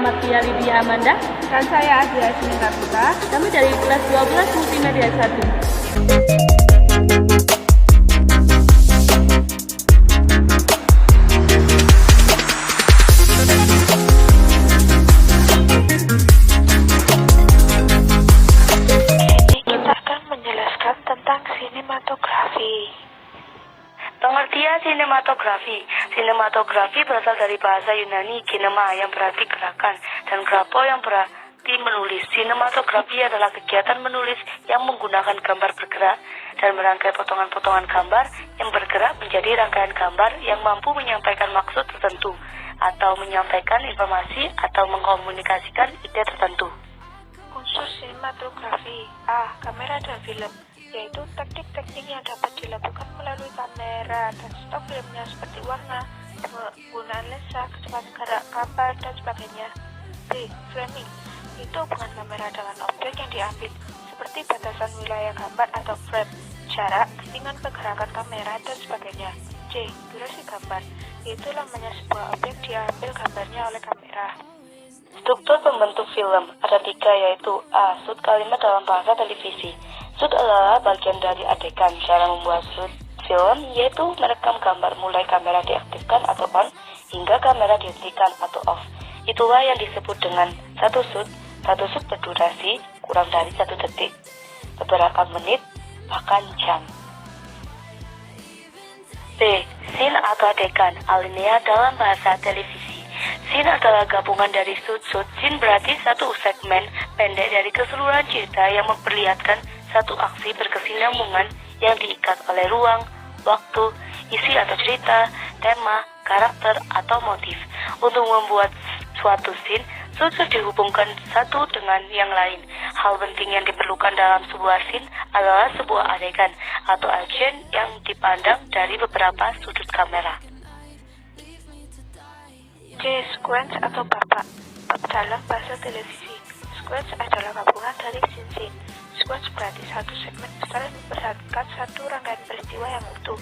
Martia Lydia Amanda. Dan saya Adia Siningkartika. Kami dari kelas 12 Multimedia 1. Pengertian sinematografi. Sinematografi berasal dari bahasa Yunani kinema yang berarti gerakan dan grapo yang berarti menulis. Sinematografi adalah kegiatan menulis yang menggunakan gambar bergerak dan merangkai potongan-potongan gambar yang bergerak menjadi rangkaian gambar yang mampu menyampaikan maksud tertentu atau menyampaikan informasi atau mengkomunikasikan ide tertentu. Unsur sinematografi A. Kamera dan film, yaitu teknik-teknik yang dapat dilakukan melalui kamera dan stok filmnya seperti warna, penggunaan lensa, kecepatan gerak gambar, dan sebagainya. B. Framing, itu hubungan kamera dengan objek yang diambil, seperti batasan wilayah gambar atau frame, jarak, ketinggian pergerakan kamera, dan sebagainya. C. Durasi gambar, yaitu lamanya sebuah objek diambil gambarnya oleh kamera. Struktur pembentuk film ada 3, yaitu A. Shoot kalimat dalam bahasa televisi. Shoot adalah bagian dari adegan. Cara membuat shoot film yaitu merekam gambar mulai kamera diaktifkan atau on hingga kamera dihentikan atau off. Itulah yang disebut dengan satu shoot. Satu shoot berdurasi kurang dari 1 detik, beberapa menit, bahkan jam. B. Scene atau adegan, alinea dalam bahasa televisi. Scene adalah gabungan dari shoot. Scene berarti satu segmen pendek dari keseluruhan cerita yang memperlihatkan satu aksi berkesinambungan yang diikat oleh ruang, waktu, isi atau cerita, tema, karakter, atau motif. Untuk membuat suatu scene, shoot dihubungkan satu dengan yang lain. Hal penting yang diperlukan dalam sebuah scene adalah sebuah adegan atau action yang dipandang dari beberapa sudut kamera. C. Sequence atau babak. Bab dalam bahasa televisi. Sequence adalah gabungan dari scene. Sequence berarti satu segmen besar yang memperhatikan satu rangkaian peristiwa yang utuh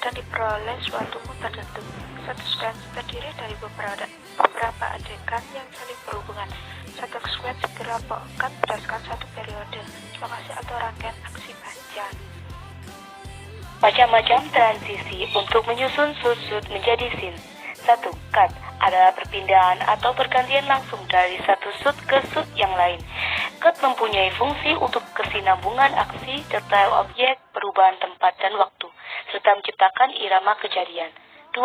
dan diperoleh suatu mood tertentu. Satu sequence terdiri dari beberapa adegan yang saling berhubungan. Satu sequence dikelompokkan berdasarkan satu periode, lokasi atau rangkaian aksi baca. Macam-macam transisi untuk menyusun shoot menjadi scene. 1. Cut adalah perpindahan atau pergantian langsung dari satu shoot ke shoot yang lain. Cut mempunyai fungsi untuk kesinambungan aksi, detail objek, perubahan tempat dan waktu, serta menciptakan irama kejadian. 2.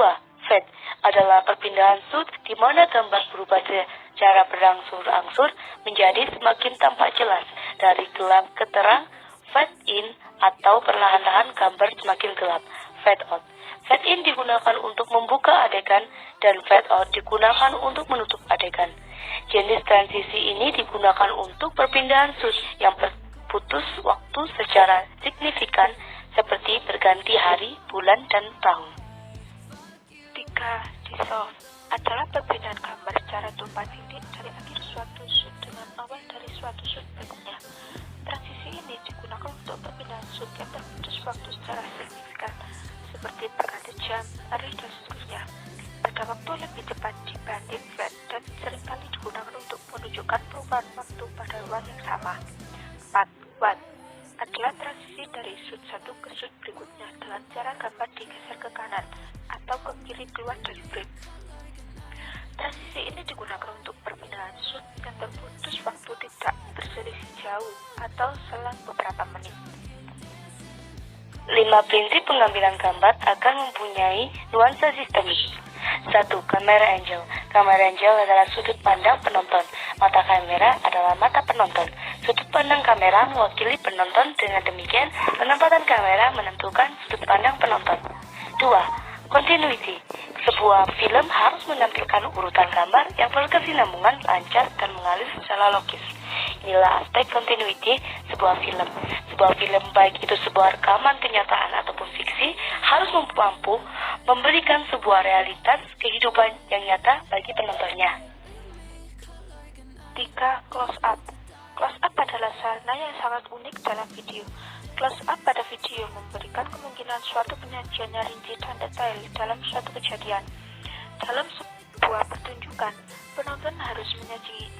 Fade adalah perpindahan shoot di mana gambar berubah secara berangsur-angsur menjadi semakin tampak jelas dari gelap ke terang. Fade in atau perlahan-lahan gambar semakin gelap. Fade out. Fade in digunakan untuk membuka adegan dan fade out digunakan untuk menutup adegan. Jenis transisi ini digunakan untuk perpindahan shoot yang berputus waktu secara signifikan seperti berganti hari, bulan, dan tahun. 3. Dissolve adalah perpindahan gambar secara tumpang tindih dari akhir suatu shoot dengan awal dari suatu shoot berikutnya. Transisi ini digunakan untuk perpindahan shoot yang berputus waktu secara signifikan seperti berganti jam, hari, dan seterusnya pada waktu lebih cepat dibanding fade dan seringkali digunakan untuk menunjukkan perubahan waktu pada ruang yang sama. 4. What adalah transisi dari shoot satu ke shoot berikutnya dengan cara gambar digeser ke kanan atau ke kiri keluar dari frame. Transisi ini digunakan untuk perpindahan shoot yang terputus waktu tidak berselisih jauh atau selang beberapa menit. 5 prinsip pengambilan gambar akan mempunyai nuansa sistemik. 1. Kamera angle. Kamera angle adalah sudut pandang penonton. Mata kamera adalah mata penonton. Sudut pandang kamera mewakili penonton. Dengan demikian, penempatan kamera menentukan sudut pandang penonton. 2. Continuity. Sebuah film harus menampilkan urutan gambar yang berkesinambungan, lancar, dan mengalir secara logis. Inilah aspek continuity sebuah film. Sebuah film, baik itu sebuah rekaman kenyataan ataupun fiksi, harus mampu memberikan sebuah realitas kehidupan yang nyata bagi penontonnya. 3. Close up. Close up adalah sarana yang sangat unik dalam video. Close up pada video memberikan kemungkinan suatu penyajian yang rinci dan detail dalam suatu kejadian. Dalam sebuah sebuah pertunjukan, penonton harus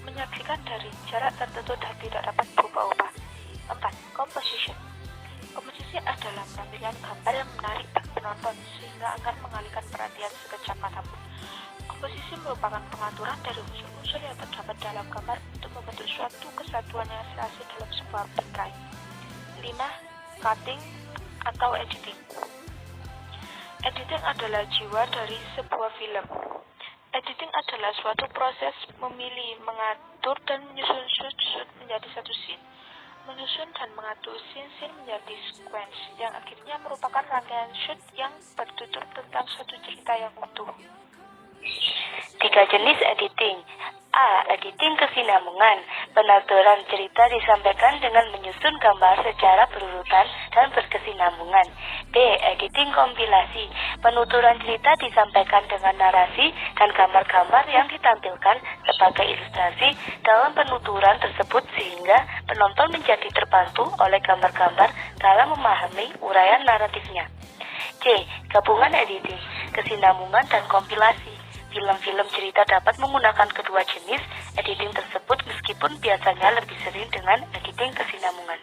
menyaksikan dari jarak tertentu dan tidak dapat berubah-ubah. 4. Composition. Komposisi adalah penampilan gambar yang menarik bagi penonton sehingga akan mengalihkan perhatian sekejap mata pun. Komposisi merupakan pengaturan dari unsur-unsur yang terdapat dalam gambar untuk membentuk suatu kesatuan yang serasi dalam sebuah bingkai. 5. Cutting atau editing. Editing adalah jiwa dari sebuah film. Editing adalah suatu proses memilih, mengatur, dan menyusun shoot menjadi satu scene. Menyusun dan mengatur scene menjadi sequence, yang akhirnya merupakan rangkaian shoot yang bertutur tentang suatu cerita yang utuh. 3 jenis editing. A. Editing kesinambungan. Penaturan cerita disampaikan dengan menyusun gambar secara berurutan dan berkesinambungan. B. Editing kompilasi. Penuturan cerita disampaikan dengan narasi dan gambar-gambar yang ditampilkan sebagai ilustrasi dalam penuturan tersebut sehingga penonton menjadi terbantu oleh gambar-gambar dalam memahami uraian naratifnya. C. Gabungan editing, kesinambungan dan kompilasi. Film-film cerita dapat menggunakan kedua jenis editing tersebut meskipun biasanya lebih sering dengan editing kesinambungan.